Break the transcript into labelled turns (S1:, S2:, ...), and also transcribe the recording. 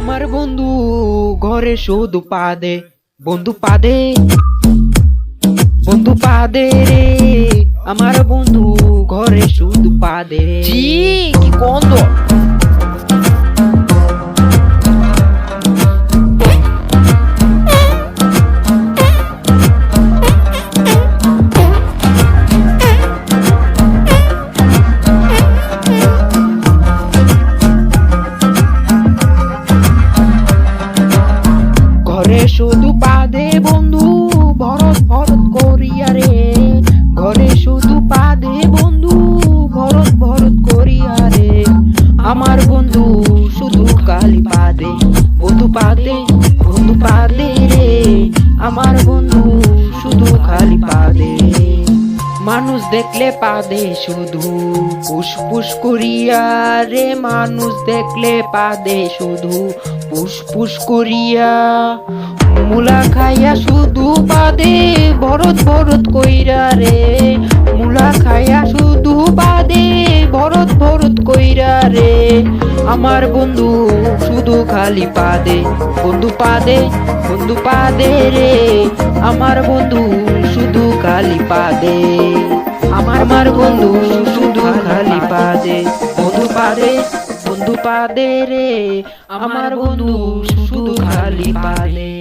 S1: আমার বন্ধু ঘরে শুধু পাদে, বন্ধু পাদে, বন্ধু পাদে রে। আমার বন্ধু ঘরে শুধু পাদে রে।
S2: জি কি গন্ধ।
S1: ঘরে শুধু পাদে বন্ধু ভরত ভরত করিয়া রে। ঘরে শুধু পাদে বন্ধু ভরত ভরত করিয়া রে। আমার বন্ধু শুধু কালি পাদে, বন্ধু পাদে, বন্ধু পাদে রে। আমার বন্ধু শুধু খালি পাদে। মানুষ দেখলে পাদে শুধু পুষ পুষ করিয়া রে। মানুষ দেখলে পাদে শুধু পুষ পুষ করিয়া। মুলা খাইয়া শুধু পাদে ভরত ভরত কইরা রে। মুলা খাইয়া শুধু পাদে ভরত ভরত কইরা রে। আমার বন্ধু শুধু খালি পাদে, বন্ধু পাদে, বন্ধু পাদে রে। আমার বন্ধু শুধু খালি পাদে। আমার বন্ধু শুধু খালি পাদে, বন্ধু পাদে, বন্ধু পাদে রে। আমার বন্ধু শুধু খালি পাদে।